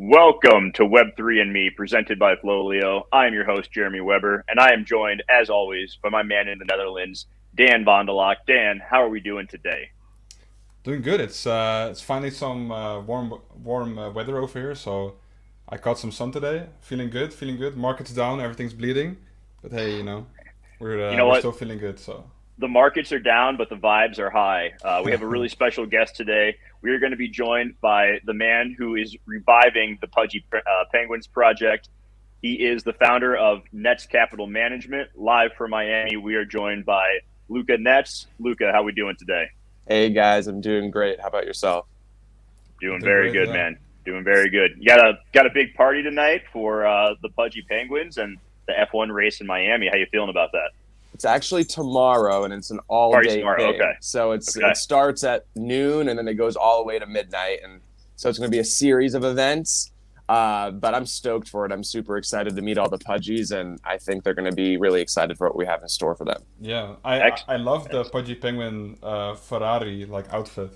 Welcome to Web3 and Me, presented by FLOLiO. I am your host, Jeremy Weber, and I am joined, as always, by my man in the Netherlands, Dan Vondelok. Dan, how are we doing today? Doing good. It's finally some warm weather over here, so I caught some sun today. Feeling good, feeling good. Market's down, everything's bleeding, but hey, we're You know we're what? still feeling good. So The markets are down, but the vibes are high. We have a really special guest today. We are going to be joined by the man who is reviving the Pudgy Penguins project. He is the founder of Netz Capital Management. Live from Miami, we are joined by Luca Netz. Luca, how are we doing today? Hey guys, I'm doing great. How about yourself? Doing doing very great, good, yeah. man. Doing very good. You got a big party tonight for the Pudgy Penguins and the F1 race in Miami. How you feeling about that? It's actually tomorrow, and it's an Party's all-day tomorrow. thing. Okay. So Okay. it starts at noon, and then it goes all the way to midnight, and so it's going to be a series of events. But I'm stoked for it. I'm super excited to meet all the Pudgies, and I think they're going to be really excited for what we have in store for them. yeah, I love the Pudgy Penguin Ferrari like outfit.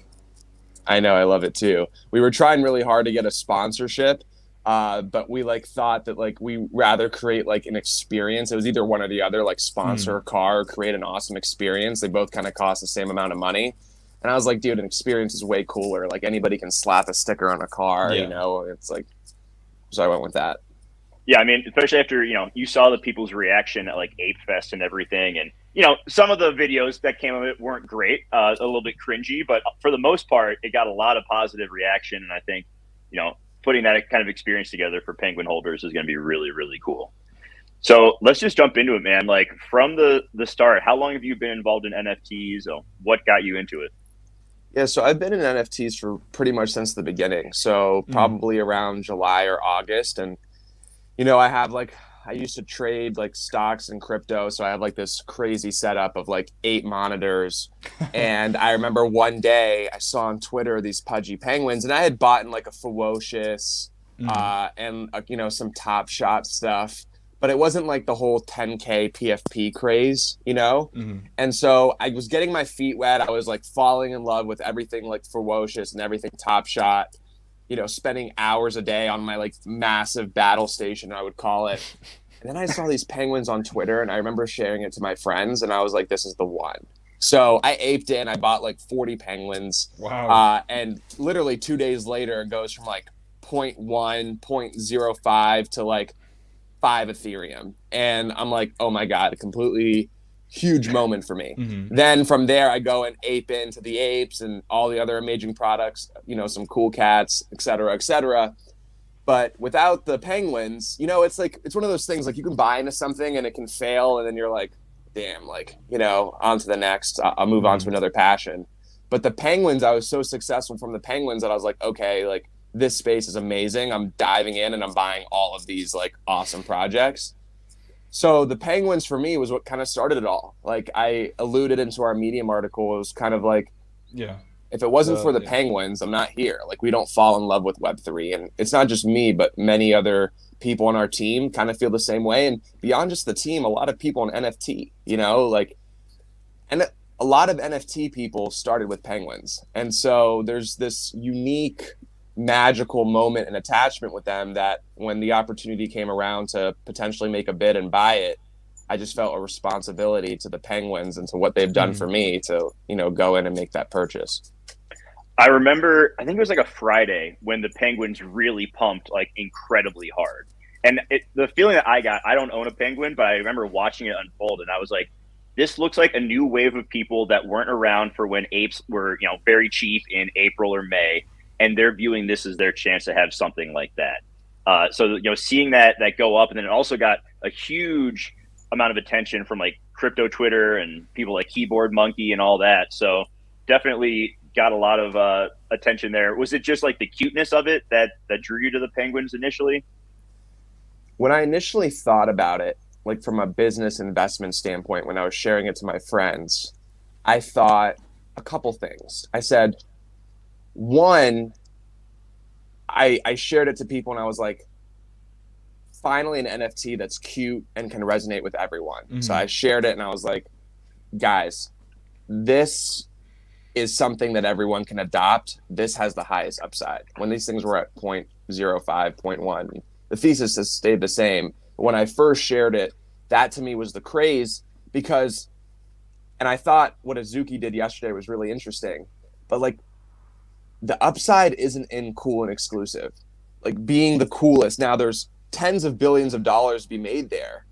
I know, I love it too. We were trying really hard to get a sponsorship, but we thought that we rather create an experience. It was either one or the other, like sponsor a car or create an awesome experience. They both kind of cost the same amount of money. And I was like, dude, an experience is way cooler. Like anybody can slap a sticker on a car, Yeah. It's like, so I went with that. Yeah, I mean, especially after, you saw the people's reaction at like Ape Fest and everything. And, some of the videos that came of it weren't great, a little bit cringy, but for the most part, it got a lot of positive reaction. And I think, putting that kind of experience together for Penguin holders is going to be really, really cool. So let's just jump into it, man. Like from the start, how long have you been involved in NFTs? Or what got you into it? Yeah, so I've been in NFTs for pretty much since the beginning. So probably around July or August. And I used to trade stocks and crypto. So I have this crazy setup of 8 monitors. And I remember one day I saw on Twitter these Pudgy Penguins, and I had bought in a Ferocious and some Top Shot stuff. But it wasn't the whole 10K PFP craze, And so I was getting my feet wet. I was falling in love with everything Ferocious and everything Top Shot. Spending hours a day on my massive battle station, I would call it. And then I saw these penguins on Twitter, and I remember sharing it to my friends, and I was like, this is the one. So I aped in. I bought 40 penguins. Wow. And literally 2 days later, it goes from zero point 0.1, 0.05 to 5 Ethereum. And I'm like, oh my God, a completely huge moment for me. Then from there, I go and ape into the apes and all the other amazing products, some cool cats, et cetera, et cetera. But without the penguins, it's one of those things you can buy into something and it can fail. And then you're like, damn, on to the next. I'll move on to another passion. But the penguins, I was so successful from the penguins that I was like, okay, this space is amazing. I'm diving in and I'm buying all of these awesome projects. So the penguins for me was what kind of started it all. I alluded into our Medium article, it was kind of Yeah. if it wasn't for the penguins, I'm not here. We don't fall in love with Web3. And it's not just me, but many other people on our team kind of feel the same way. And beyond just the team, a lot of people in NFT, and a lot of NFT people started with penguins. And so there's this unique magical moment and attachment with them that when the opportunity came around to potentially make a bid and buy it, I just felt a responsibility to the penguins and to what they've done for me to, go in and make that purchase. I remember, I think it was a Friday when the Penguins really pumped incredibly hard. And the feeling that I got, I don't own a penguin, but I remember watching it unfold and I was like, this looks like a new wave of people that weren't around for when apes were, very cheap in April or May. And they're viewing this as their chance to have something like that. So, seeing that go up, and then it also got a huge amount of attention from crypto Twitter and people like Keyboard Monkey and all that. So definitely got a lot of attention there. Was it just the cuteness of it that drew you to the Penguins initially? When I initially thought about it, from a business investment standpoint, when I was sharing it to my friends, I thought a couple things. I said, one, I shared it to people and I was like, finally an NFT that's cute and can resonate with everyone. So I shared it and I was like, guys, this is something that everyone can adopt. This has the highest upside. When these things were at 0.05.1. The thesis has stayed the same. But when I first shared it, that to me was the craze because, and I thought what Azuki did yesterday was really interesting, but like the upside isn't in cool and exclusive, like being the coolest. Now there's tens of billions of dollars to be made there,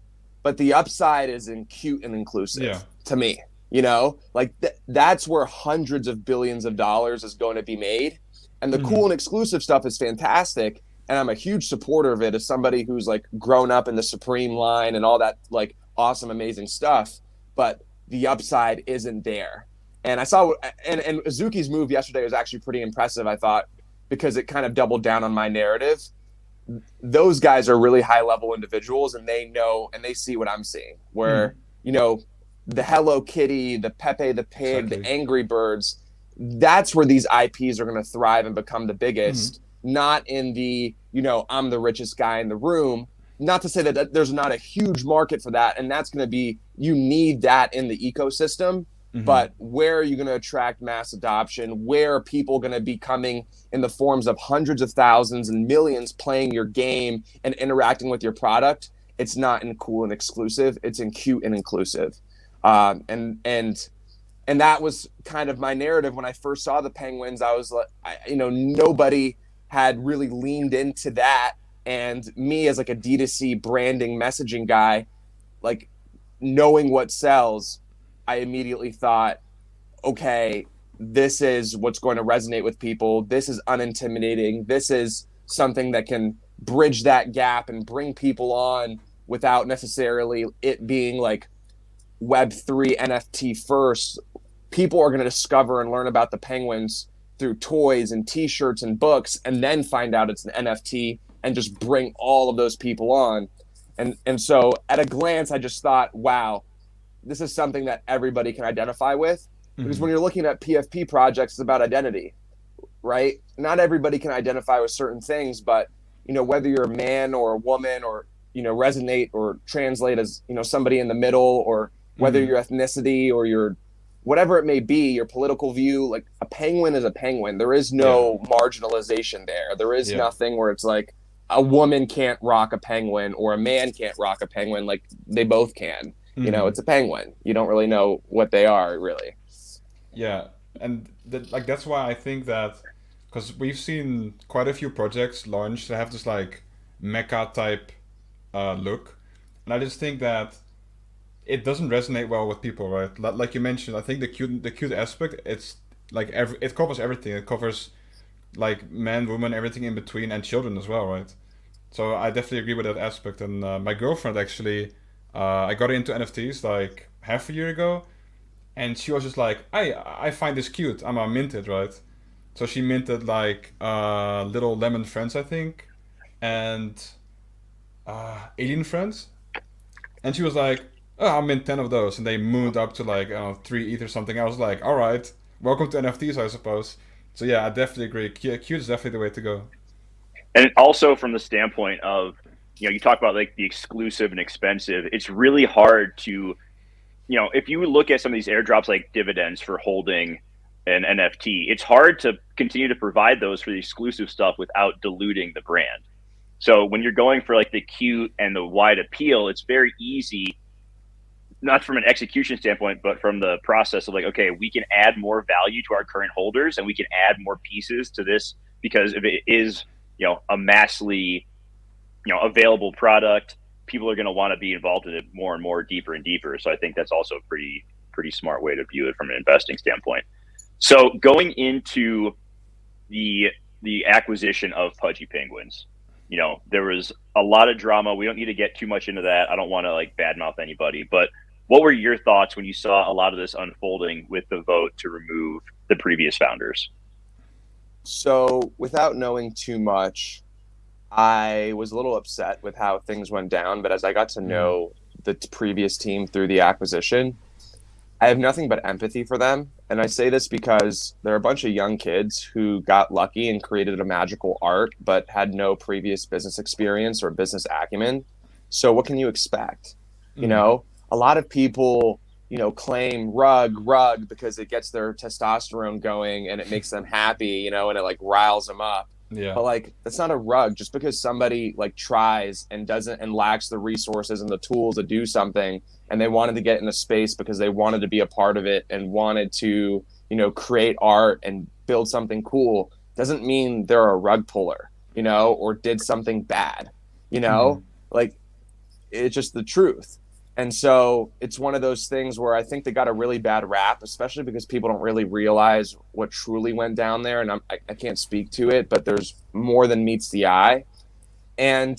but the upside is in cute and inclusive to me, you know, like that's where hundreds of billions of dollars is going to be made. And the cool and exclusive stuff is fantastic. And I'm a huge supporter of it as somebody who's like grown up in the Supreme line and all that like awesome, amazing stuff. But the upside isn't there. And I saw, and Azuki's move yesterday was actually pretty impressive, I thought, because it kind of doubled down on my narrative. Those guys are really high level individuals and they know and they see what I'm seeing, where, you know, the Hello Kitty, the Pepe the Pig, the Angry Birds, that's where these IPs are going to thrive and become the biggest, not in the, you know, I'm the richest guy in the room. Not to say that there's not a huge market for that. And that's going to be, you need that in the ecosystem. But where are you going to attract mass adoption? Where are people going to be coming in the forms of hundreds of thousands and millions playing your game and interacting with your product? It's not in cool and exclusive. It's in cute and inclusive. And that was kind of my narrative when I first saw the Penguins. I was like, you know, nobody had really leaned into that. And me as like a D2C branding messaging guy, like knowing what sells, I immediately thought, okay, this is what's going to resonate with people. This is unintimidating. This is something that can bridge that gap and bring people on without necessarily it being like Web3 NFT first. People are going to discover and learn about the Penguins through toys and t-shirts and books, and then find out it's an NFT and just bring all of those people on. And so at a glance, I just thought, wow, this is something that everybody can identify with. Because when you're looking at PFP projects, it's about identity, right? Not everybody can identify with certain things, but, you know, whether you're a man or a woman or, you know, resonate or translate as, you know, somebody in the middle, or whether your ethnicity or your whatever it may be, your political view, like a penguin is a penguin. There is no marginalization there. There is nothing where it's like a woman can't rock a penguin or a man can't rock a penguin. Like they both can. You know, it's a penguin. You don't really know what they are, really. Yeah, and like that's why I think that, because we've seen quite a few projects launched that have this like mecha type look, and I just think that it doesn't resonate well with people, right? Like you mentioned, I think the cute aspect, it's like it covers everything. It covers like men, women, everything in between, and children as well, right? So I definitely agree with that aspect. And my girlfriend actually. I got into NFTs like half a year ago, and she was just like, I find this cute. I'm gonna mint it, right? So she minted like little lemon friends, I think, and alien friends. And she was like, oh, I'll mint 10 of those. And they mooned up to like 3 ETH or something. I was like, all right, welcome to NFTs, I suppose. So yeah, I definitely agree. Cute is definitely the way to go. And also from the standpoint of, you know, you talk about like the exclusive and expensive. It's really hard to, you know, if you look at some of these airdrops like dividends for holding an NFT, it's hard to continue to provide those for the exclusive stuff without diluting the brand. So when you're going for like the cute and the wide appeal, it's very easy, not from an execution standpoint, but from the process of like, okay, we can add more value to our current holders and we can add more pieces to this, because if it is, you know, a massively, you know, available product, people are going to want to be involved in it more and more, deeper and deeper. So I think that's also a pretty smart way to view it from an investing standpoint. So going into the acquisition of Pudgy Penguins, you know, there was a lot of drama. We don't need to get too much into that. I don't want to like badmouth anybody, but what were your thoughts when you saw a lot of this unfolding with the vote to remove the previous founders? So without knowing too much, I was a little upset with how things went down, but as I got to know the previous team through the acquisition, I have nothing but empathy for them. And I say this because they're a bunch of young kids who got lucky and created a magical art, but had no previous business experience or business acumen. So what can you expect? You know, a lot of people, you know, claim rug because it gets their testosterone going and it makes them happy, you know, and it like riles them up. Yeah. But like, that's not a rug. Just because somebody like tries and doesn't and lacks the resources and the tools to do something, and they wanted to get in a space because they wanted to be a part of it and wanted to, you know, create art and build something cool, doesn't mean they're a rug puller, you know, or did something bad, you know, like it's just the truth. And so it's one of those things where I think they got a really bad rap, especially because people don't really realize what truly went down there. And I can't speak to it, but there's more than meets the eye. And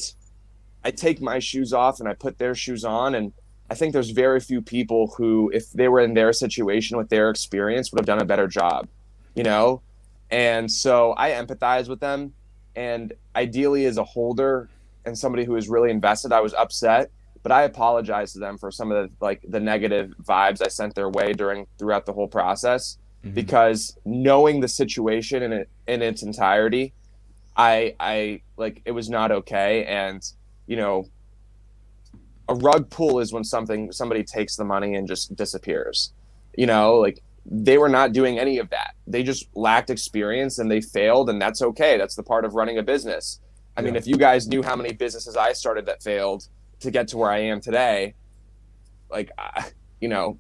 I take my shoes off and I put their shoes on. And I think there's very few people who, if they were in their situation with their experience, would have done a better job, you know? And so I empathize with them. And ideally, as a holder and somebody who is really invested, I was upset. But I apologize to them for some of the negative vibes I sent their way throughout the whole process, because knowing the situation in its entirety, I like, it was not okay. And, you know, a rug pull is when somebody takes the money and just disappears. You know, like, they were not doing any of that. They just lacked experience and they failed, and that's okay. That's the part of running a business. I mean, if you guys knew how many businesses I started that failed to get to where I am today, like, you know,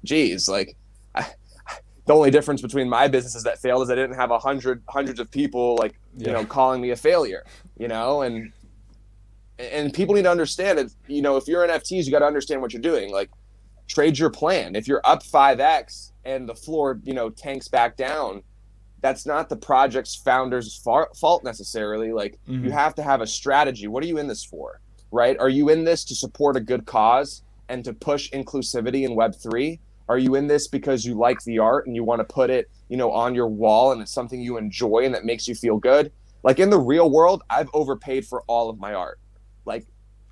geez, like, the only difference between my businesses that failed is I didn't have hundreds of people, like, you know, calling me a failure, you know, and people need to understand it. You know, if you're NFTs, you got to understand what you're doing. Like, trade your plan. If you're up 5x and the floor, you know, tanks back down, that's not the project's founder's fault necessarily. Like, you have to have a strategy. What are you in this for? Right? Are you in this to support a good cause and to push inclusivity in Web3? Are you in this because you like the art and you want to put it, you know, on your wall and it's something you enjoy and that makes you feel good? Like, in the real world, I've overpaid for all of my art. Like,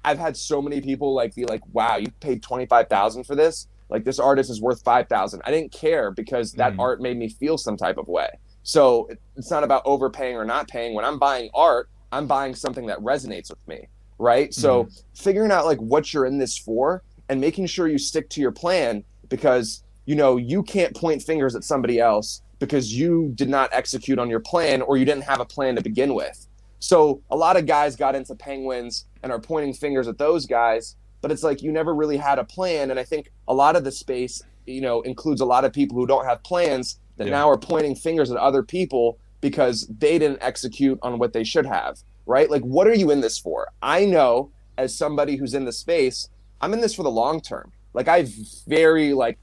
I've had so many people like be like, wow, you paid $25,000 for this? Like, this artist is worth $5,000. I didn't care because that art made me feel some type of way. So it's not about overpaying or not paying. When I'm buying art, I'm buying something that resonates with me. Right? So figuring out like what you're in this for and making sure you stick to your plan, because, you know, you can't point fingers at somebody else because you did not execute on your plan or you didn't have a plan to begin with. So a lot of guys got into Penguins and are pointing fingers at those guys, but it's like, you never really had a plan. And I think a lot of the space, you know, includes a lot of people who don't have plans that now are pointing fingers at other people because they didn't execute on what they should have. Right? Like, what are you in this for? I know, as somebody who's in the space, I'm in this for the long term. Like, I very, like,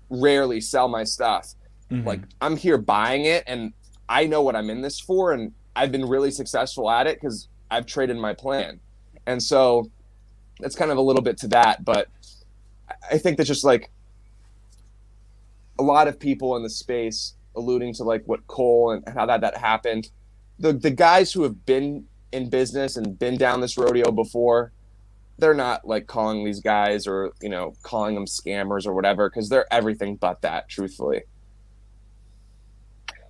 rarely sell my stuff. Like, I'm here buying it and I know what I'm in this for. And I've been really successful at it because I've traded my plan. And so that's kind of a little bit to that. But I think that's just like a lot of people in the space alluding to like what Cole and how that happened. The guys who have been in business and been down this rodeo before, they're not like calling these guys or, you know, calling them scammers or whatever, because they're everything but that, truthfully.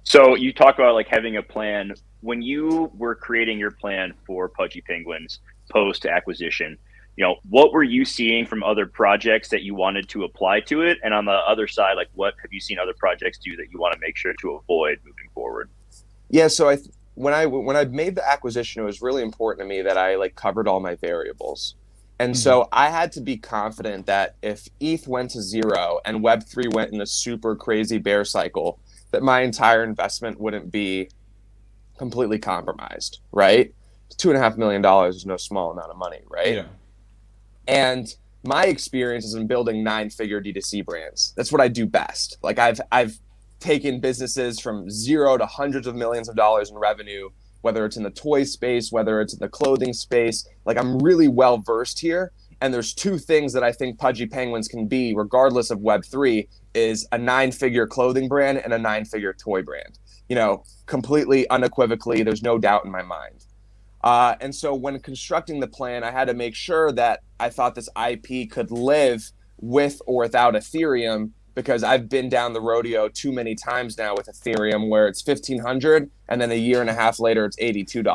So you talk about like having a plan. When you were creating your plan for Pudgy Penguins post acquisition, you know, what were you seeing from other projects that you wanted to apply to it? And on the other side, like, what have you seen other projects do that you want to make sure to avoid moving forward? Yeah, so when I made the acquisition, it was really important to me that I like covered all my variables. And so I had to be confident that if ETH went to zero and Web3 went in a super crazy bear cycle, that my entire investment wouldn't be completely compromised, right? $2.5 million is no small amount of money, right? Yeah. And my experience is in building 9-figure D2C brands. That's what I do best. Like, I've taken businesses from zero to hundreds of millions of dollars in revenue, whether it's in the toy space, whether it's in the clothing space. Like, I'm really well versed here. And there's two things that I think Pudgy Penguins can be, regardless of Web3, is a 9-figure clothing brand and a 9-figure toy brand. You know, completely unequivocally, there's no doubt in my mind. And so when constructing the plan, I had to make sure that I thought this IP could live with or without Ethereum, because I've been down the rodeo too many times now with Ethereum where it's $1,500 and then a year and a half later it's $82.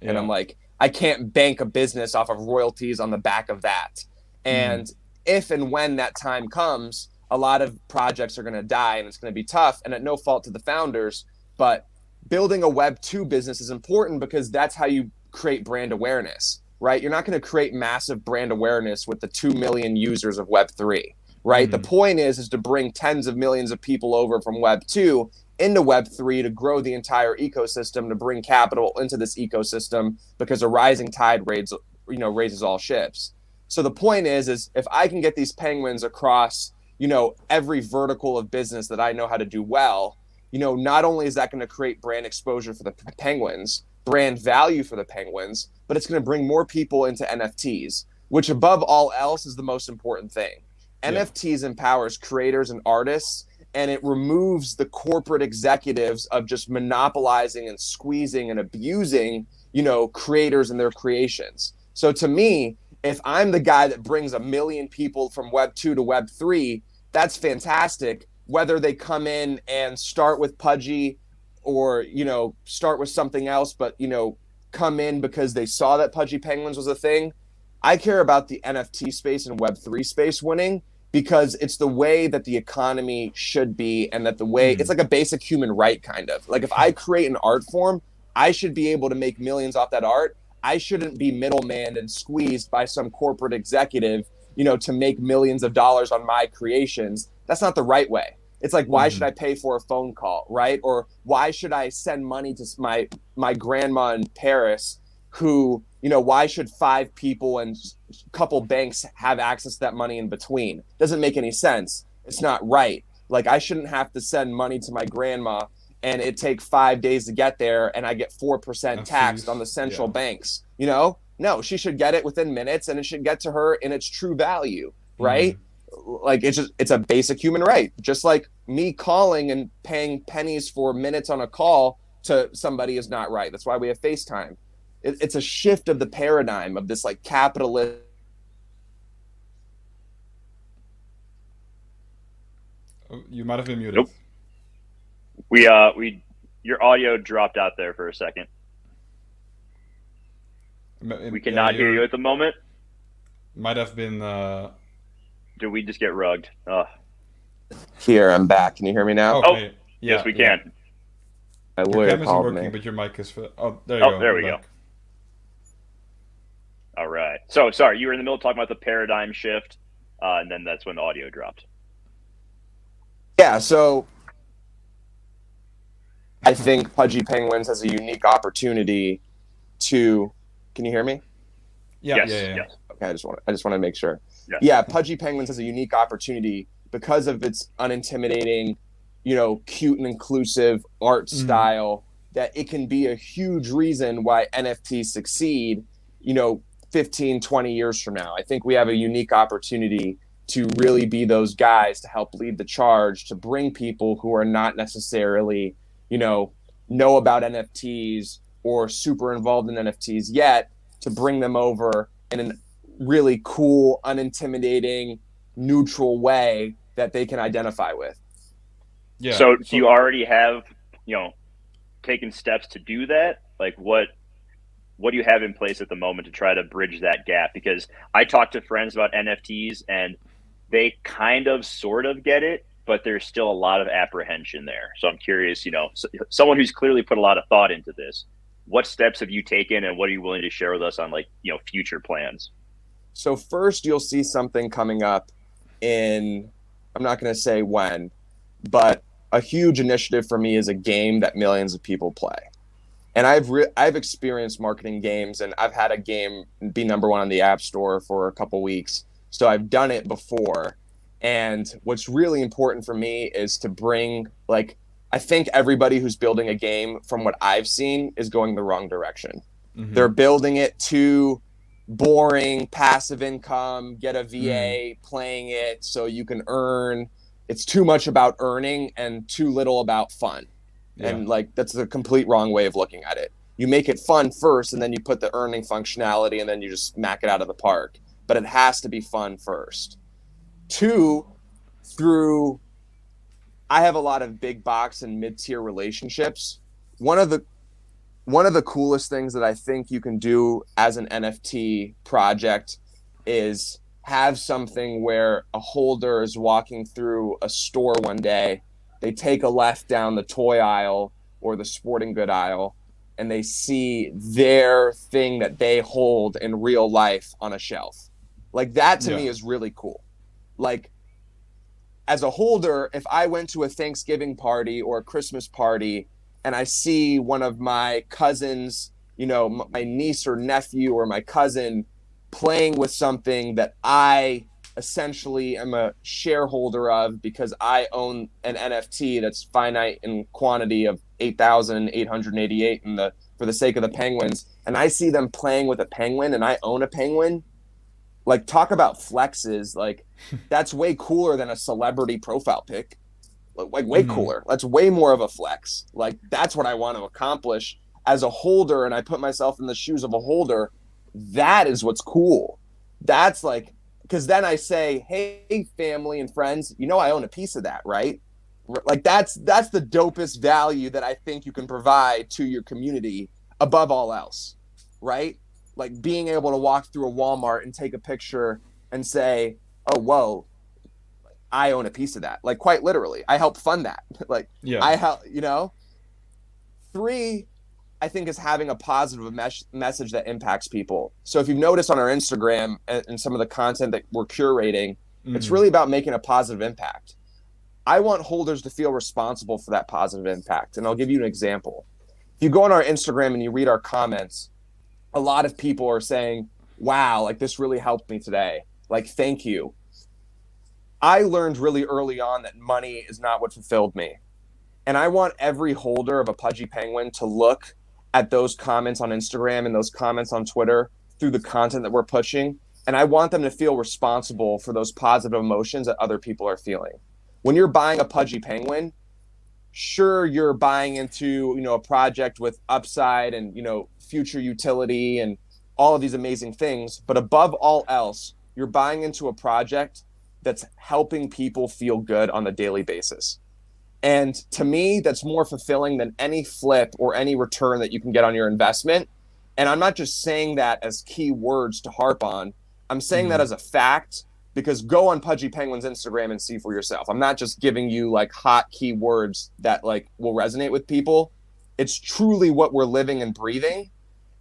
Yeah. And I'm like, I can't bank a business off of royalties on the back of that. And if and when that time comes, a lot of projects are going to die and it's going to be tough, and at no fault to the founders, but building a Web 2 business is important because that's how you create brand awareness, right? You're not going to create massive brand awareness with the 2 million users of Web 3, right? The point is to bring tens of millions of people over from Web 2 into Web 3 to grow the entire ecosystem, to bring capital into this ecosystem, because a rising tide raises all ships. So the point is if I can get these penguins across, every vertical of business that I know how to do well, not only is that going to create brand exposure for the penguins, brand value for the penguins, but it's going to bring more people into NFTs, which above all else is the most important thing. Yeah. NFTs empowers creators and artists, and it removes the corporate executives of just monopolizing and squeezing and abusing, creators and their creations. So to me, if I'm the guy that brings 1 million people from Web 2 to Web 3, that's fantastic. Whether they come in and start with Pudgy or, start with something else, but, come in because they saw that Pudgy Penguins was a thing. I care about the NFT space and Web 3 space winning because it's the way that the economy should be, and that the way it's like a basic human right, kind of. Like if I create an art form, I should be able to make millions off that art. I shouldn't be middleman and squeezed by some corporate executive, to make millions of dollars on my creations. That's not the right way. It's like, why should I pay for a phone call, right? Or why should I send money to my grandma in Paris who, why should 5 people and a couple banks have access to that money in between? Doesn't make any sense. It's not right. Like, I shouldn't have to send money to my grandma and it take 5 days to get there and I get 4% taxed on the central banks. No, she should get it within minutes and it should get to her in its true value, right? Like, it's a basic human right. Just like me calling and paying pennies for minutes on a call to somebody is not right. That's why we have FaceTime. It's a shift of the paradigm of this like capitalist. Oh, you might have been muted. Nope. Your audio dropped out there for a second. We cannot hear you at the moment. Might have been. Did we just get rugged? Here, I'm back. Can you hear me now? Oh, yeah, yes, we can. My your lawyer cam isn't called working, me. but your mic is. Oh, there you go. There we go. All right. So, sorry, you were in the middle of talking about the paradigm shift, and then that's when the audio dropped. Yeah, so I think Pudgy Penguins has a unique opportunity to. Can you hear me? Yeah, yes, yeah. Okay, I just want to make sure. Yes. Yeah, Pudgy Penguins has a unique opportunity because of its unintimidating, cute and inclusive art style, that it can be a huge reason why NFTs succeed, 15, 20 years from now. I think we have a unique opportunity to really be those guys to help lead the charge, to bring people who are not necessarily, know about NFTs or super involved in NFTs yet, to bring them over in a really cool, unintimidating, neutral way that they can identify with. Yeah. So do you already have, taken steps to do that? Like what do you have in place at the moment to try to bridge that gap? Because I talk to friends about NFTs and they kind of sort of get it, but there's still a lot of apprehension there. So I'm curious, someone who's clearly put a lot of thought into this, what steps have you taken and what are you willing to share with us on future plans? So first you'll see something coming up in, I'm not going to say when, but a huge initiative for me is a game that millions of people play. And I've experienced marketing games, and I've had a game be number 1 on the App Store for a couple weeks. So I've done it before. And what's really important for me is to bring, I think everybody who's building a game, from what I've seen, is going the wrong direction. They're building it too boring, passive income, get a VA playing it so you can earn. It's too much about earning and too little about fun. Yeah. And that's the complete wrong way of looking at it. You make it fun first, and then you put the earning functionality, and then you just smack it out of the park. But it has to be fun first. 2, I have a lot of big box and mid-tier relationships. One of the coolest things that I think you can do as an NFT project is have something where a holder is walking through a store one day, they take a left down the toy aisle or the sporting good aisle and they see their thing that they hold in real life on a shelf. Like that to me is really cool. Like as a holder, if I went to a Thanksgiving party or a Christmas party and I see one of my cousins, you know, my niece or nephew or my cousin playing with something that I essentially am a shareholder of because I own an NFT that's finite in quantity of 8,888 for the sake of the penguins, and I see them playing with a penguin and I own a penguin, like talk about flexes, like that's way cooler than a celebrity profile pic. Like way cooler. That's way more of a flex. Like that's what I want to accomplish as a holder, and I put myself in the shoes of a holder. That is what's cool. That's like, because then I say, hey, family and friends, you know I own a piece of that, right? Like that's the dopest value that I think you can provide to your community above all else, right? Like being able to walk through a Walmart and take a picture and say, oh, whoa, I own a piece of that. Like quite literally, I help fund that. Like I help, you know. 3, I think, is having a positive message that impacts people. So if you've noticed on our Instagram and some of the content that we're curating, it's really about making a positive impact. I want holders to feel responsible for that positive impact. And I'll give you an example. If you go on our Instagram and you read our comments, a lot of people are saying, wow, like this really helped me today. Like, thank you. I learned really early on that money is not what fulfilled me. And I want every holder of a Pudgy Penguin to look at those comments on Instagram and those comments on Twitter through the content that we're pushing. And I want them to feel responsible for those positive emotions that other people are feeling. When you're buying a Pudgy Penguin, sure, you're buying into, you know, a project with upside and, you know, future utility and all of these amazing things. But above all else, you're buying into a project that's helping people feel good on a daily basis. And to me, that's more fulfilling than any flip or any return that you can get on your investment. And I'm not just saying that as key words to harp on. I'm saying that as a fact, because go on Pudgy Penguin's Instagram and see for yourself. I'm not just giving you like hot keywords that like will resonate with people. It's truly what we're living and breathing.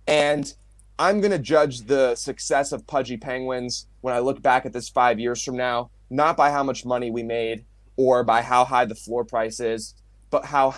And I'm going to judge the success of Pudgy Penguins when I look back at this 5 years from now, not by how much money we made or by how high the floor price is, but how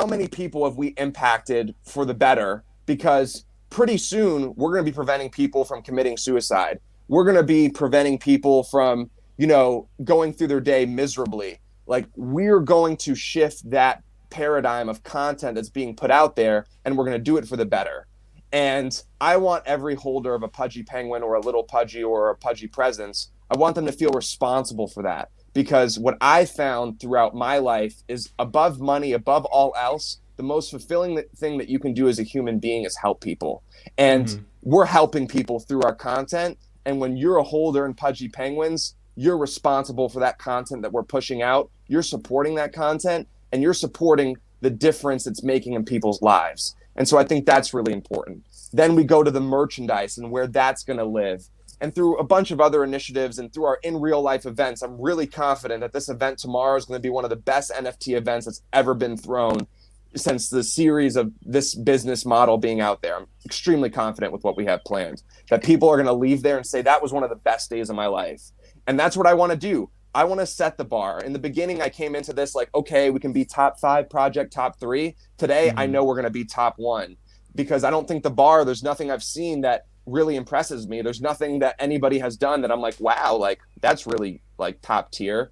many people have we impacted for the better? Because pretty soon we're going to be preventing people from committing suicide. We're going to be preventing people from, you know, going through their day miserably. Like we're going to shift that paradigm of content that's being put out there, and we're going to do it for the better. And I want every holder of a Pudgy Penguin or a little Pudgy or a Pudgy presence, I want them to feel responsible for that. Because what I found throughout my life is above money, above all else, the most fulfilling thing that you can do as a human being is help people. And we're helping people through our content. And when you're a holder in Pudgy Penguins, you're responsible for that content that we're pushing out. You're supporting that content, and you're supporting the difference it's making in people's lives. And so I think that's really important. Then we go to the merchandise and where that's going to live. And through a bunch of other initiatives and through our in real life events, I'm really confident that this event tomorrow is going to be one of the best NFT events that's ever been thrown since the series of this business model being out there. I'm extremely confident with what we have planned, that people are going to leave there and say, that was one of the best days of my life. And that's what I want to do. I want to set the bar. In the beginning, I came into this like, okay, we can be top 5 project, top 3. Today, I know we're going to be top 1 because I don't think the bar, there's nothing I've seen that really impresses me. There's nothing that anybody has done that I'm like, wow, like that's really like top tier.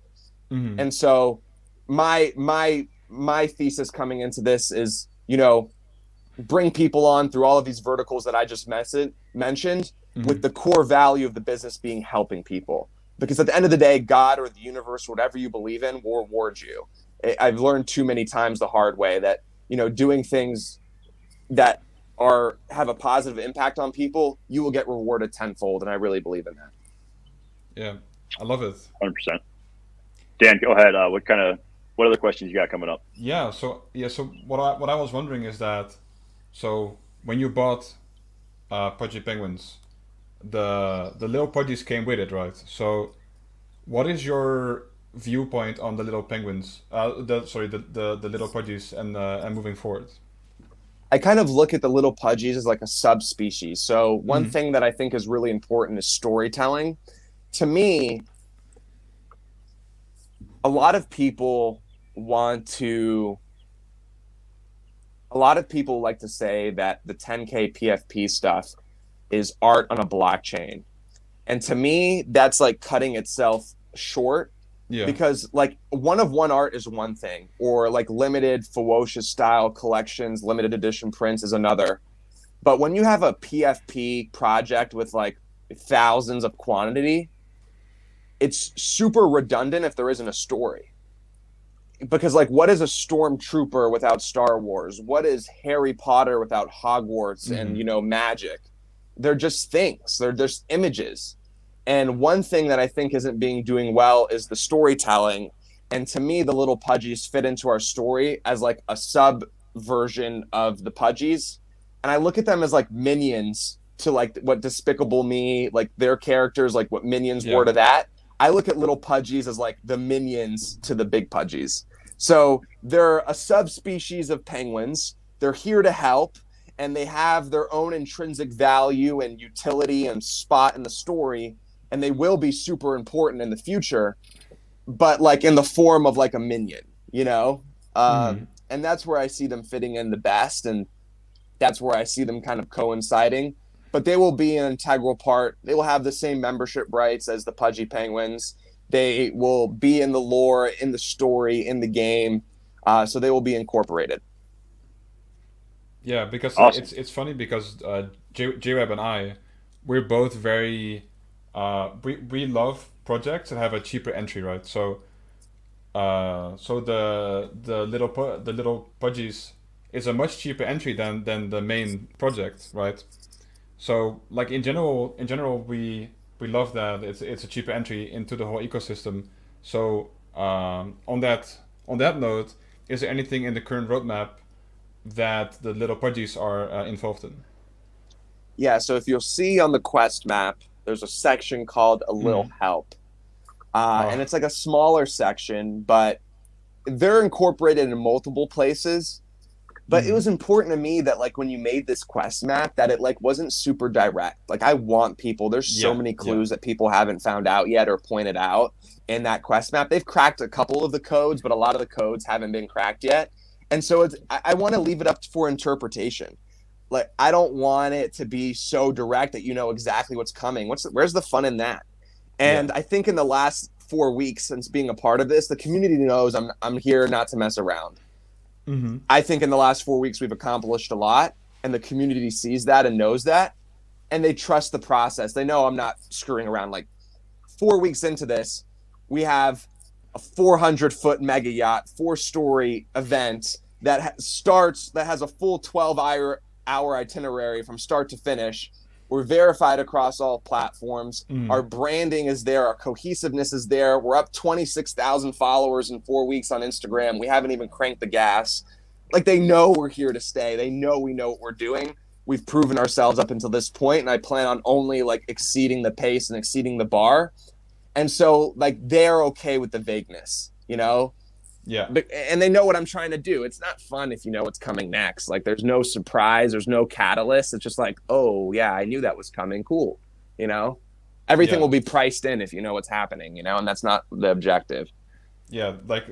And so my thesis coming into this is, you know, bring people on through all of these verticals that I just mentioned with the core value of the business being helping people. Because at the end of the day, God or the universe, whatever you believe in, will reward you. I've learned too many times the hard way that, you know, doing things that have a positive impact on people, you will get rewarded tenfold, and I really believe in that. Yeah, I love it. 100%. Dan, go ahead. What other questions you got coming up? Yeah. So what I was wondering is that, so when you bought Pudgy Penguins, the little Pudgies came with it, right? So what is your viewpoint on the little penguins? The little pudgies and moving forward. I kind of look at the little pudgies as like a subspecies. So one thing that I think is really important is storytelling. To me, a lot of people like to say that the 10K PFP stuff is art on a blockchain. And to me, that's like cutting itself short. Yeah. Because like one art is one thing, or like limited ferocious style collections, limited edition prints is another. But when you have a PFP project with like thousands of quantity, it's super redundant if there isn't a story. Because like, what is a stormtrooper without Star Wars? What is Harry Potter without Hogwarts and, you know, magic? They're just things. They're just images. And one thing that I think isn't doing well is the storytelling. And to me, the little pudgies fit into our story as like a sub version of the pudgies. And I look at them as like minions to like what Despicable Me, like their characters, like what minions were to that. I look at little pudgies as like the minions to the big pudgies. So they're a subspecies of penguins. They're here to help, and they have their own intrinsic value and utility and spot in the story. And they will be super important in the future, but like in the form of like a minion, you know? And that's where I see them fitting in the best. And that's where I see them kind of coinciding. But they will be an integral part. They will have the same membership rights as the Pudgy Penguins. They will be in the lore, in the story, in the game. So they will be incorporated. Yeah, because awesome. It's funny because JWeb and I, we're both very... we love projects that have a cheaper entry, right? So the little pudgies is a much cheaper entry than the main project, right? So like in general we love that it's a cheaper entry into the whole ecosystem. So on that note, is there anything in the current roadmap that the little pudgies are involved in? Yeah, so if you'll see on the quest map, there's a section called A Little Help. And it's like a smaller section, but they're incorporated in multiple places. But it was important to me that like when you made this quest map, that it like wasn't super direct. Like I want people, there's so many clues that people haven't found out yet or pointed out in that quest map. They've cracked a couple of the codes, but a lot of the codes haven't been cracked yet. And so I want to leave it up for interpretation. Like, I don't want it to be so direct that you know exactly what's coming. Where's the fun in that? And I think in the last 4 weeks since being a part of this, the community knows I'm here not to mess around. I think in the last 4 weeks we've accomplished a lot, and the community sees that and knows that, and they trust the process. They know I'm not screwing around. Like 4 weeks into this, we have a 400-foot mega yacht, 4-story event that has a full 12-hour itinerary from start to finish. We're verified across all platforms. Our branding is there. Our cohesiveness is there. We're up 26,000 followers in 4 weeks on Instagram. We haven't even cranked the gas. Like, they know we're here to stay. They know we know what we're doing. We've proven ourselves up until this point, and I plan on only like exceeding the pace and exceeding the bar. And so like they're okay with the vagueness, you know? Yeah. And they know what I'm trying to do. It's not fun if you know what's coming next. Like there's no surprise, there's no catalyst. It's just like, oh yeah, I knew that was coming. Cool. You know, everything will be priced in if you know what's happening, you know, and that's not the objective. Yeah. Like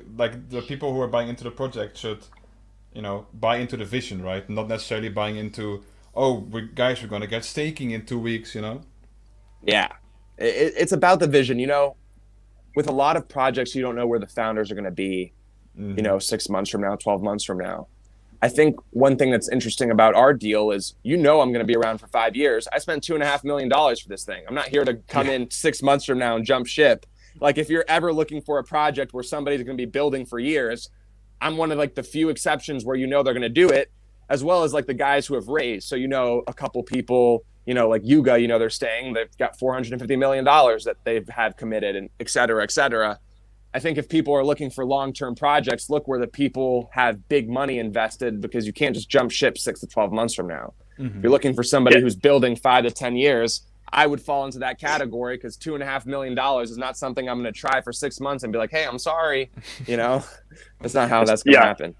the people who are buying into the project should, you know, buy into the vision, right? Not necessarily buying into, oh, we're going to get staking in 2 weeks, you know? Yeah. It's about the vision, you know. With a lot of projects, you don't know where the founders are going to be, you know, 6 months from now, 12 months from now. I think one thing that's interesting about our deal is, you know, I'm going to be around for 5 years. I spent $2.5 million for this thing. I'm not here to come in 6 months from now and jump ship. Like if you're ever looking for a project where somebody's going to be building for years, I'm one of like the few exceptions where you know they're going to do it, as well as like the guys who have raised. So, you know, a couple people, you know, like Yuga, you know, they're staying, they've got $450 million that they've had committed, and et cetera, et cetera. I think if people are looking for long-term projects, look where the people have big money invested, because you can't just jump ship 6 to 12 months from now. If you're looking for somebody who's building 5 to 10 years, I would fall into that category because $2.5 million is not something I'm going to try for 6 months and be like, hey, I'm sorry. That's not how that's going to happen.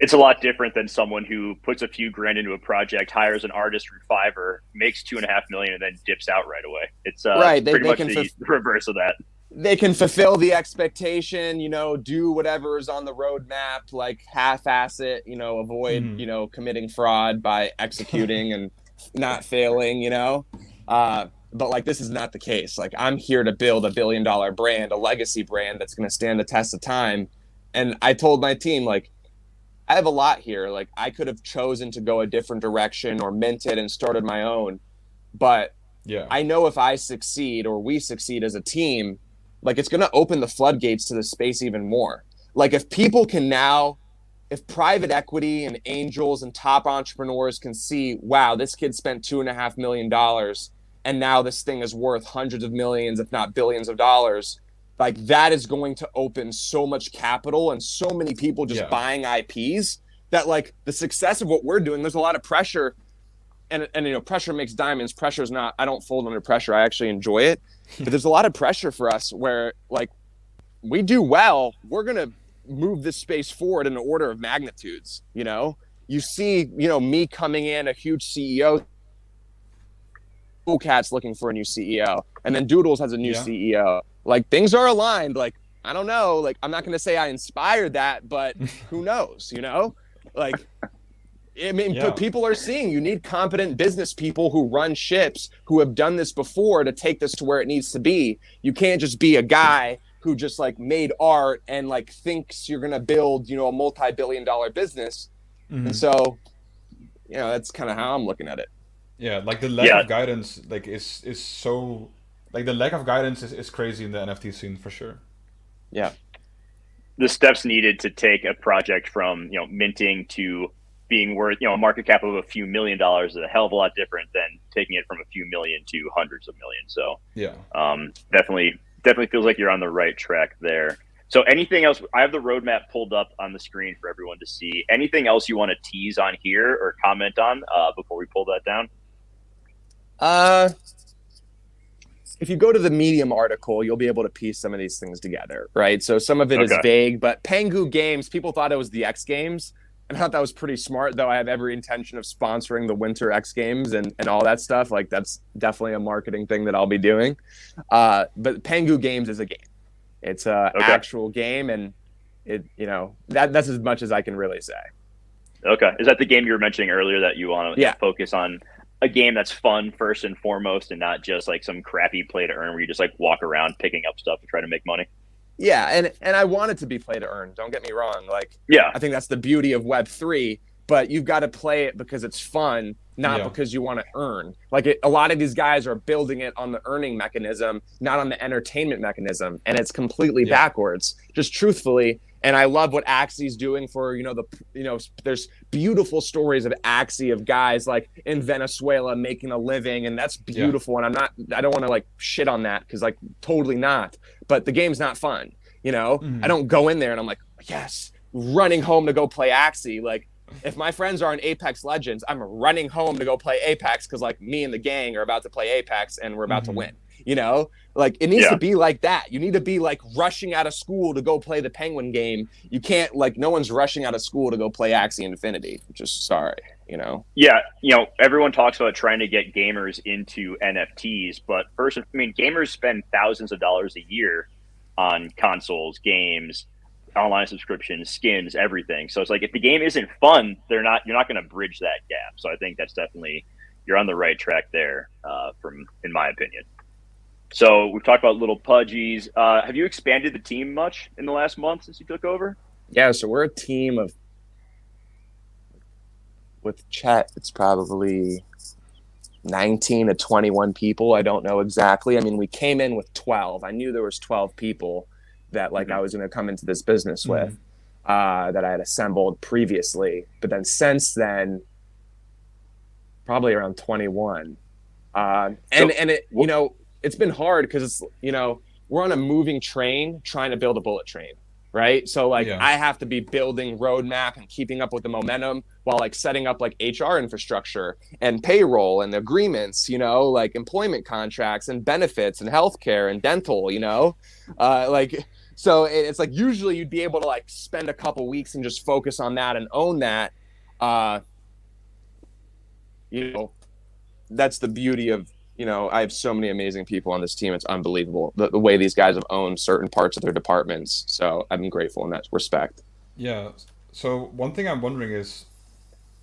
It's a lot different than someone who puts a few grand into a project, hires an artist through Fiverr, makes $2.5 million, and then dips out right away. It's right. pretty much the reverse of that. They can fulfill the expectation, do whatever is on the roadmap, like half-ass it, avoid, committing fraud by executing and not failing, but like this is not the case. Like I'm here to build $1 billion brand, a legacy brand that's going to stand the test of time. And I told my team, like, I have a lot here. Like I could have chosen to go a different direction or minted and started my own. But I know if I succeed or we succeed as a team, like it's going to open the floodgates to the space even more. Like if people can now, if private equity and angels and top entrepreneurs can see, wow, this kid spent $2.5 million and now this thing is worth hundreds of millions, if not billions of dollars. Like that is going to open so much capital and so many people just buying IPs that like the success of what we're doing, there's a lot of pressure and pressure makes diamonds. Pressure is not, I don't fold under pressure. I actually enjoy it, but there's a lot of pressure for us where like we do well, we're going to move this space forward in an order of magnitudes. You see, me coming in, a huge CEO, Cool Cat's looking for a new CEO, and then Doodles has a new CEO. Like things are aligned. Like, I don't know, like, I'm not going to say I inspired that, but who knows, like, I mean, people are seeing you need competent business people who run ships, who have done this before to take this to where it needs to be. You can't just be a guy who just like made art and like thinks you're going to build, a multi-billion-dollar business. And so, that's kind of how I'm looking at it. Yeah. Like the lack of guidance, like is so, like the lack of guidance is crazy in the NFT scene for sure. Yeah. The steps needed to take a project from, minting to being worth, a market cap of a few $1 million is a hell of a lot different than taking it from a few million to hundreds of millions. So definitely feels like you're on the right track there. So anything else? I have the roadmap pulled up on the screen for everyone to see. Anything else you want to tease on here or comment on before we pull that down? If you go to the Medium article, you'll be able to piece some of these things together, right? So some of it is vague, but Pengu Games, people thought it was the X Games. And I thought that was pretty smart, though I have every intention of sponsoring the Winter X Games and all that stuff. Like, that's definitely a marketing thing that I'll be doing. But Pengu Games is a game. It's an actual game, and that's as much as I can really say. Okay. Is that the game you were mentioning earlier that you want to focus on a game that's fun first and foremost and not just like some crappy play to earn where you just like walk around picking up stuff to try to make money? Yeah, and I want it to be play to earn. Don't get me wrong. Like, I think that's the beauty of Web3, but you've got to play it because it's fun, not because you want to earn. Like a lot of these guys are building it on the earning mechanism, not on the entertainment mechanism, and it's completely backwards, just truthfully. And I love what Axie's doing for, there's beautiful stories of Axie, of guys like in Venezuela making a living, and that's beautiful. And I don't want to like shit on that because like totally not. But the game's not fun, I don't go in there and I'm like, yes, running home to go play Axie. Like if my friends are in Apex Legends, I'm running home to go play Apex because like me and the gang are about to play Apex and we're about to win. Like it needs to be like that. You need to be like rushing out of school to go play the Penguin game. You can't like, no one's rushing out of school to go play Axie Infinity. Just sorry, Yeah, everyone talks about trying to get gamers into NFTs, but first, gamers spend thousands of dollars a year on consoles, games, online subscriptions, skins, everything. So it's like if the game isn't fun, you're not going to bridge that gap. So I think that's definitely, you're on the right track there, in my opinion. So we've talked about little Pudgies. Have you expanded the team much in the last month since you took over? Yeah, so we're a team of, with Chet, it's probably 19 to 21 people. I don't know exactly. I mean, we came in with 12. I knew there was 12 people that like I was going to come into this business with that I had assembled previously. But then since then, probably around 21. It's been hard because it's, we're on a moving train trying to build a bullet train. right? So like Yeah. I have to be building roadmap and keeping up with the momentum while like setting up like HR infrastructure and payroll and agreements, you know, like employment contracts and benefits and healthcare and dental, you know, like so it's like usually you'd be able to like spend a couple weeks and just focus on that and own that. You know, that's the beauty of, you know, I have so many amazing people on this team. It's unbelievable the way these guys have owned certain parts of their departments. So I'm grateful in that respect. Yeah. So one thing I'm wondering is,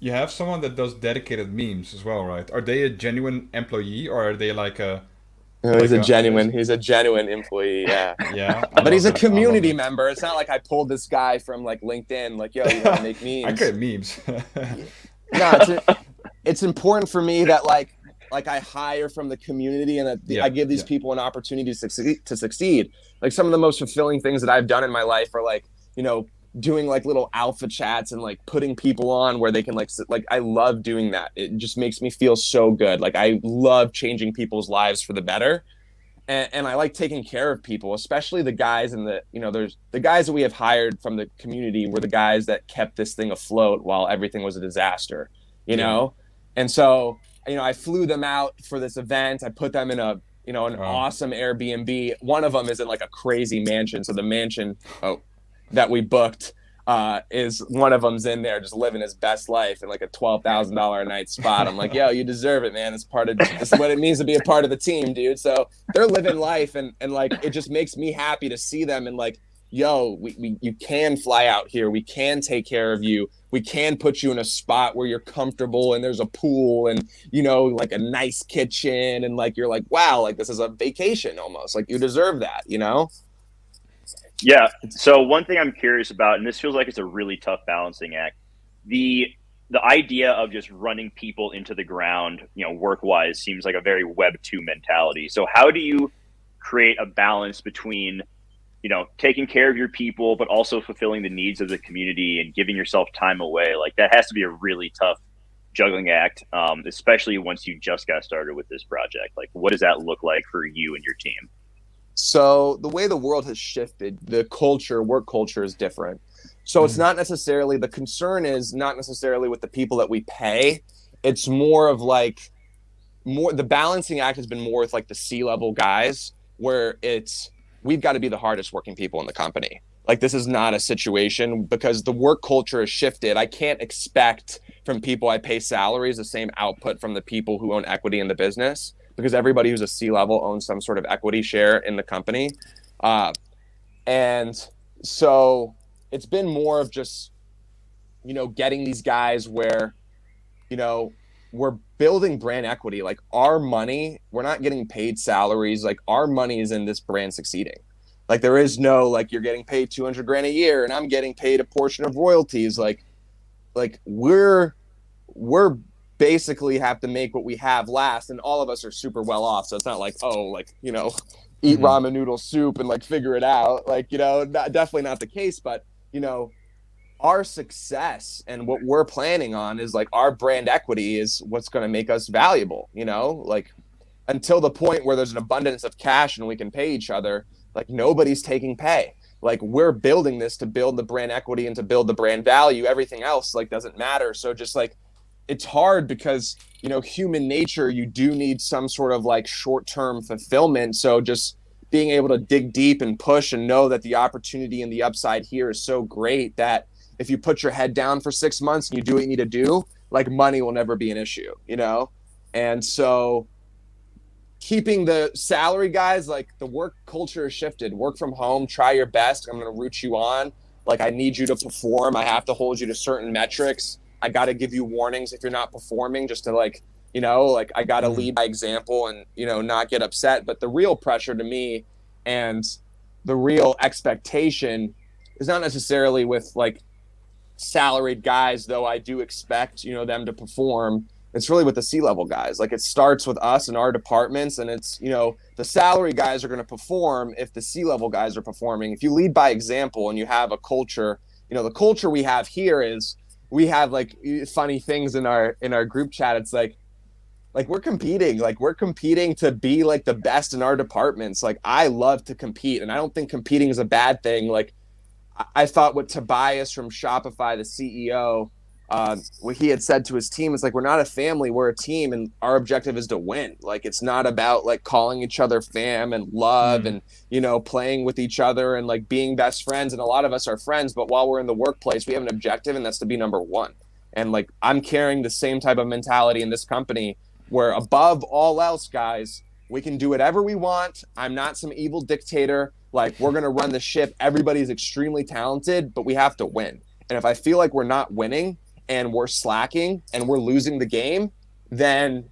you have someone that does dedicated memes as well, right? Are they a genuine employee, or are they like a No, like a he's a genuine employee. Yeah. yeah, I But he's love a it. I love community it. member. It's not like I pulled this guy from like LinkedIn, like, yo, you want to make memes? I create memes. No, it's important for me that like I hire from the community and that Yeah, I give these yeah. people an opportunity to succeed. Like some of the most fulfilling things that I've done in my life are like, you know, doing like little alpha chats and like putting people on where they can like I love doing that. It just makes me feel so good. Like I love changing people's lives for the better. And I like taking care of people, especially the guys in the, you know, there's the guys that we have hired from the community were the guys that kept this thing afloat while everything was a disaster, you know? And so, you know, I flew them out for this event. I put them in a, you know, an awesome Airbnb. One of them is in like a crazy mansion. So the mansion that we booked is one of them's in there just living his best life in like a $12,000 a night spot. I'm like, yo, you deserve it, man. This is what it means to be a part of the team, dude. So they're living life and like it just makes me happy to see them and like, yo, you can fly out here. We can take care of you. We can put you in a spot where you're comfortable and there's a pool and, you know, like a nice kitchen and like you're like, wow, like this is a vacation almost. Like you deserve that, you know? Yeah. So one thing I'm curious about, and this feels like it's a really tough balancing act, the idea of just running people into the ground, you know, work-wise seems like a very Web2 mentality. So how do you create a balance between, you know, taking care of your people, but also fulfilling the needs of the community and giving yourself time away? Like that has to be a really tough juggling act, especially once you just got started with this project. Like what does that look like for you and your team? So the way the world has shifted, the work culture is different. So it's not necessarily, the concern is not necessarily with the people that we pay. It's more of like, the balancing act has been more with like the C-level guys where we've got to be the hardest working people in the company. Like this is not a situation because the work culture has shifted. I can't expect from people I pay salaries the same output from the people who own equity in the business, because everybody who's a C-level owns some sort of equity share in the company. And so it's been more of just, you know, getting these guys where, you know, we're building brand equity. Like our money, we're not getting paid salaries. Like our money is in this brand succeeding. Like there is no, like you're getting paid 200 grand a year and I'm getting paid a portion of royalties. Like we're basically have to make what we have last, and all of us are super well off. So it's not like, oh, like, you know, eat ramen noodle soup and like figure it out. Like, you know, definitely not the case. But, you know, our success and what we're planning on is like our brand equity is what's going to make us valuable, you know, like until the point where there's an abundance of cash and we can pay each other, like nobody's taking pay. Like we're building this to build the brand equity and to build the brand value. Everything else like doesn't matter. So just like, it's hard because, you know, human nature, you do need some sort of like short-term fulfillment. So just being able to dig deep and push and know that the opportunity and the upside here is so great that if you put your head down for 6 months and you do what you need to do, like money will never be an issue, you know? And so keeping the salary guys, like the work culture has shifted. Work from home, try your best. I'm going to root you on. Like I need you to perform. I have to hold you to certain metrics. I got to give you warnings if you're not performing, just to like, you know, like I got to lead by example and, you know, not get upset. But the real pressure to me and the real expectation is not necessarily with like salaried guys, though I do expect, you know, them to perform. It's really with the C-level guys. Like it starts with us and our departments, and it's, you know, the salary guys are going to perform if the C-level guys are performing. If you lead by example and you have a culture, you know, the culture we have here is we have like funny things in our group chat. It's like we're competing to be like the best in our departments. Like I love to compete, and I don't think competing is a bad thing. Like I thought what Tobias from Shopify, the CEO, what he had said to his team is like, we're not a family, we're a team, and our objective is to win. Like, it's not about like calling each other fam and love and, playing with each other and like being best friends. And a lot of us are friends, but while we're in the workplace, we have an objective, and that's to be number one. And like, I'm carrying the same type of mentality in this company where above all else, guys, we can do whatever we want. I'm not some evil dictator. Like, we're going to run the ship. Everybody's extremely talented, but we have to win. And if I feel like we're not winning and we're slacking and we're losing the game, then,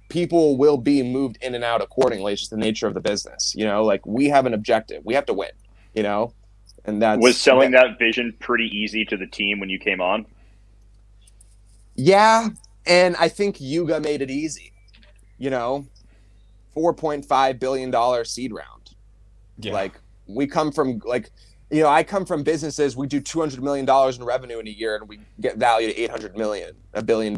people will be moved in and out accordingly. It's just the nature of the business. Like, we have an objective. We have to win, and that's. Was selling that vision pretty easy to the team when you came on? Yeah. And I think Yuga made it easy, $4.5 billion seed round. Yeah. Like, we come from I come from businesses. We do $200 million in revenue in a year, and we get valued at $800 million, $1 billion.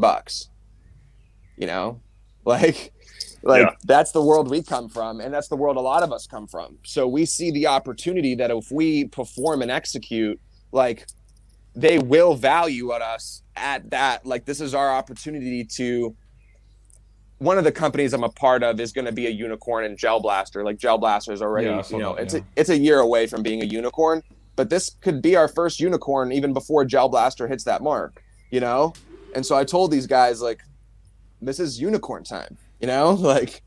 That's the world we come from, and that's the world a lot of us come from. So we see the opportunity that if we perform and execute, like, they will value us at that. Like, this is our opportunity to. One of the companies I'm a part of is going to be a unicorn in Gel Blaster. Like, Gel Blaster is already, it's a year away from being a unicorn, but this could be our first unicorn even before Gel Blaster hits that mark, And so I told these guys, like, this is unicorn time, like,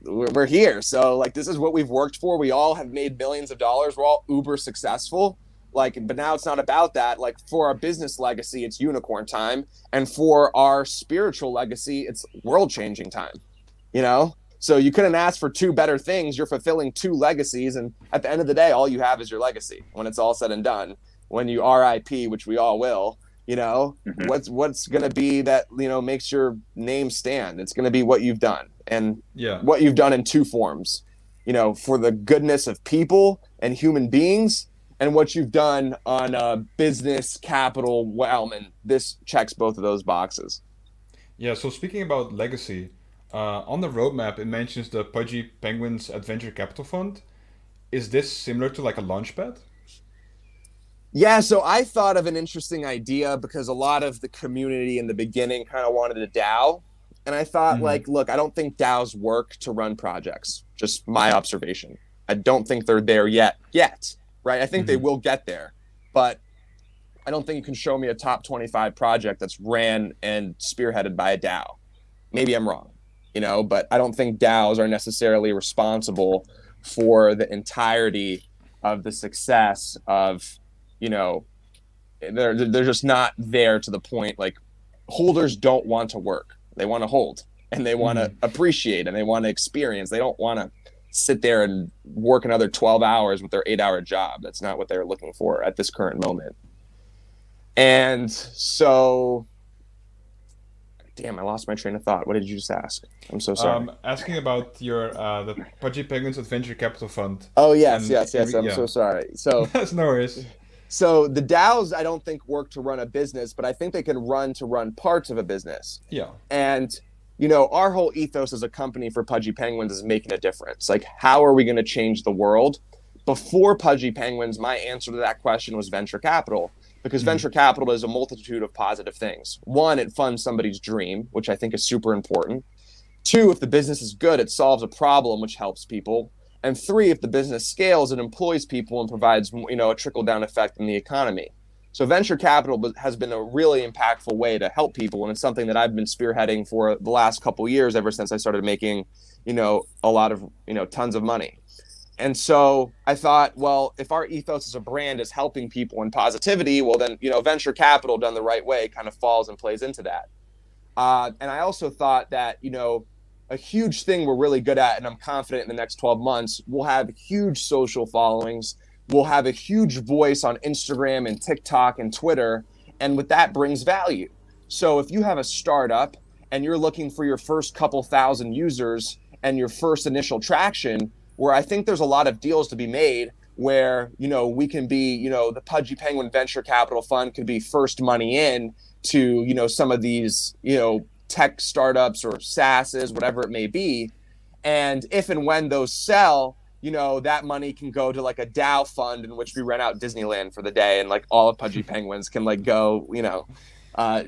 we're here. So, like, this is what we've worked for. We all have made millions of dollars. We're all uber successful. Like, but now it's not about that. Like, for our business legacy, it's unicorn time. And for our spiritual legacy, it's world-changing time, So you couldn't ask for two better things. You're fulfilling two legacies. And at the end of the day, all you have is your legacy when it's all said and done. When you RIP, which we all will, what's going to be that, makes your name stand? It's going to be what you've done. And what you've done in two forms, for the goodness of people and human beings, and what you've done on business, capital, realm, and this checks both of those boxes. Yeah, so speaking about legacy, on the roadmap, it mentions the Pudgy Penguins Adventure Capital Fund. Is this similar to like a launchpad? Yeah, so I thought of an interesting idea because a lot of the community in the beginning kind of wanted a DAO. And I thought, look, I don't think DAOs work to run projects. Just my observation. I don't think they're there yet. Right? I think they will get there, but I don't think you can show me a top 25 project that's ran and spearheaded by a DAO. Maybe I'm wrong, but I don't think DAOs are necessarily responsible for the entirety of the success of, they're just not there to the point. Like, holders don't want to work. They want to hold, and they want to appreciate, and they want to experience. They don't want to sit there and work another 12 hours with their 8-hour job. That's not what they're looking for at this current moment. And so, damn, I lost my train of thought. What did you just ask? I'm so sorry. Asking about your the Pudgy Penguins Adventure Capital Fund. Oh, yes. I'm so sorry. So that's no worries. So the DAOs, I don't think work to run a business, but I think they can run parts of a business. Yeah. And our whole ethos as a company for Pudgy Penguins is making a difference. Like, how are we going to change the world? Before Pudgy Penguins, my answer to that question was venture capital, because venture capital is a multitude of positive things. One, it funds somebody's dream, which I think is super important. Two, if the business is good, it solves a problem, which helps people. And three, if the business scales, it employs people and provides, a trickle-down effect in the economy. So venture capital has been a really impactful way to help people, and it's something that I've been spearheading for the last couple of years, ever since I started making, a lot of, tons of money. And so I thought, well, if our ethos as a brand is helping people and positivity, well then, venture capital done the right way kind of falls and plays into that. And I also thought that, a huge thing we're really good at, and I'm confident in the next 12 months, we'll have huge social followings. We'll have a huge voice on Instagram and TikTok and Twitter, and with that brings value. So if you have a startup and you're looking for your first couple thousand users and your first initial traction, where I think there's a lot of deals to be made where, we can be, the Pudgy Penguin Venture Capital Fund could be first money in to, some of these, tech startups or SaaSes, whatever it may be. And if and when those sell, that money can go to like a DAO fund in which we rent out Disneyland for the day, and like all of Pudgy Penguins can like go,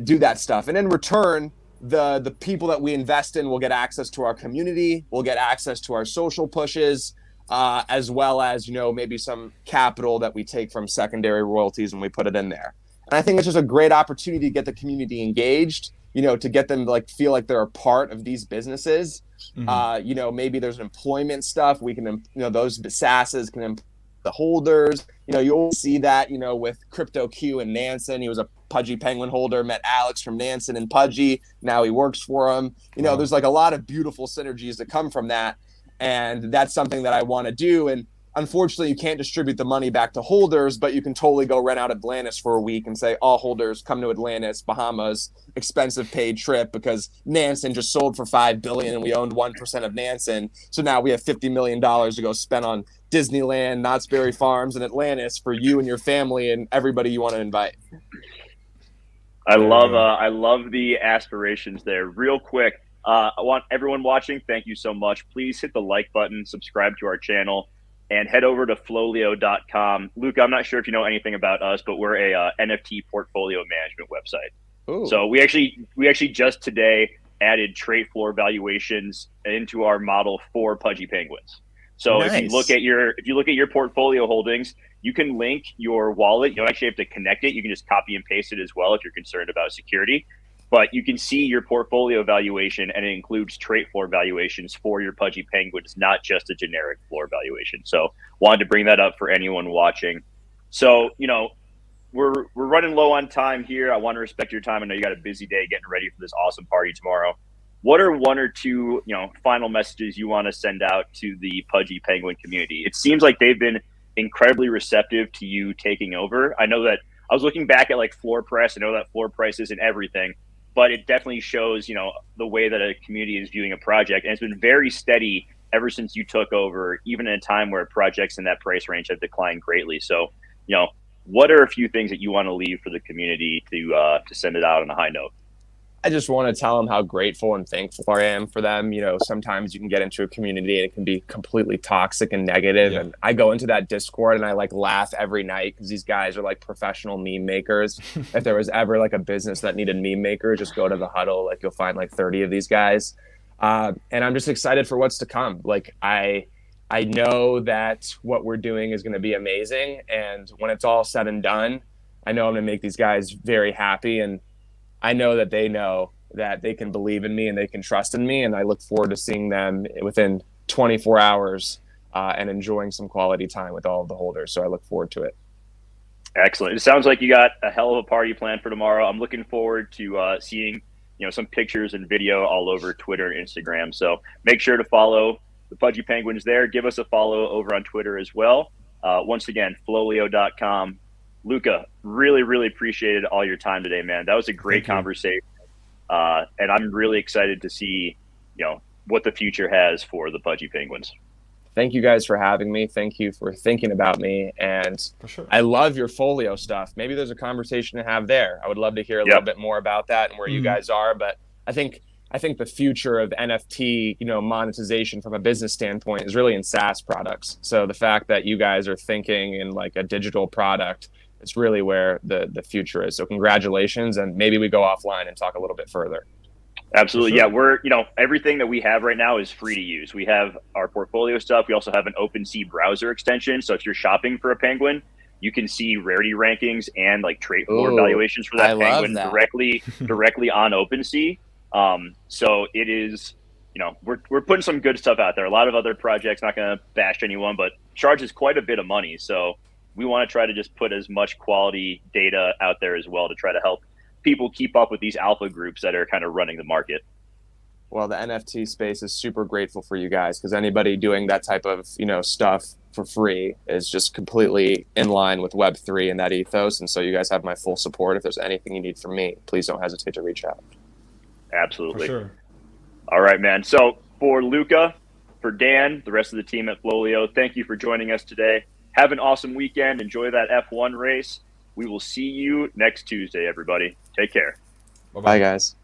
do that stuff. And in return, the people that we invest in will get access to our community, will get access to our social pushes, as well as, maybe some capital that we take from secondary royalties and we put it in there. And I think it's just a great opportunity to get the community engaged, to get them to like feel like they're a part of these businesses. Maybe there's employment stuff. We can, those SaaSes can employ the holders. You always see that, with CryptoQ and Nansen. He was a Pudgy Penguin holder, met Alex from Nansen and Pudgy. Now he works for him. There's like a lot of beautiful synergies that come from that. And that's something that I want to do. And unfortunately, you can't distribute the money back to holders, but you can totally go rent out Atlantis for a week and say, all holders come to Atlantis, Bahamas, expensive paid trip, because Nansen just sold for $5 billion and we owned 1% of Nansen. So now we have $50 million to go spend on Disneyland, Knott's Berry Farms, and Atlantis for you and your family and everybody you want to invite. I love the aspirations there. Real quick, I want everyone watching, thank you so much. Please hit the like button, subscribe to our channel, and head over to FLOLiO.com. Luca, I'm not sure if you know anything about us, but we're a NFT portfolio management website. Ooh. So we actually just today added trait floor valuations into our model for Pudgy Penguins. So nice. if you look at your portfolio holdings, you can link your wallet. You don't actually have to connect it. You can just copy and paste it as well if you're concerned about security. But you can see your portfolio valuation, and it includes trait floor valuations for your Pudgy Penguins, not just a generic floor valuation. So wanted to bring that up for anyone watching. So, we're running low on time here. I want to respect your time. I know you got a busy day getting ready for this awesome party tomorrow. What are one or two, final messages you want to send out to the Pudgy Penguin community? It seems like they've been incredibly receptive to you taking over. I know that I was looking back at like floor price. I know that floor price isn't everything, but it definitely shows, the way that a community is viewing a project. And it's been very steady ever since you took over, even in a time where projects in that price range have declined greatly. So, what are a few things that you want to leave for the community to send it out on a high note? I just want to tell them how grateful and thankful I am for them. Sometimes you can get into a community and it can be completely toxic and negative. Yeah. And I go into that Discord and I like laugh every night because these guys are like professional meme makers. If there was ever like a business that needed meme makers, just go to the huddle. Like you'll find like 30 of these guys. And I'm just excited for what's to come. Like I know that what we're doing is going to be amazing. And when it's all said and done, I know I'm going to make these guys very happy. And I know that they know that they can believe in me and they can trust in me. And I look forward to seeing them within 24 hours and enjoying some quality time with all of the holders. So I look forward to it. Excellent. It sounds like you got a hell of a party planned for tomorrow. I'm looking forward to seeing, some pictures and video all over Twitter and Instagram. So make sure to follow the Pudgy Penguins there. Give us a follow over on Twitter as well. Once again, FLOLiO.com. Luca, really, really appreciated all your time today, man. That was a great conversation. And I'm really excited to see, what the future has for the Pudgy Penguins. Thank you guys for having me. Thank you for thinking about me. And for sure. I love your FLOLiO stuff. Maybe there's a conversation to have there. I would love to hear a little bit more about that and where you guys are. But I think the future of NFT, monetization from a business standpoint is really in SaaS products. So the fact that you guys are thinking in like a digital product, it's really where the future is. So congratulations, and maybe we go offline and talk a little bit further. Absolutely. Sure. Yeah, we're, everything that we have right now is free to use. We have our portfolio stuff. We also have an OpenSea browser extension. So if you're shopping for a penguin, you can see rarity rankings and like trait floor valuations for that penguin directly on OpenSea. So it is, we're putting some good stuff out there. A lot of other projects, not going to bash anyone, but charges quite a bit of money. So we want to try to just put as much quality data out there as well to try to help people keep up with these alpha groups that are kind of running the market. Well, the NFT space is super grateful for you guys, because anybody doing that type of, stuff for free is just completely in line with Web3 and that ethos. And so you guys have my full support. If there's anything you need from me, please don't hesitate to reach out. Absolutely. For sure. All right, man. So for Luca, for Dan, the rest of the team at FLOLiO, thank you for joining us today. Have an awesome weekend. Enjoy that F1 race. We will see you next Tuesday, everybody. Take care. Bye, guys.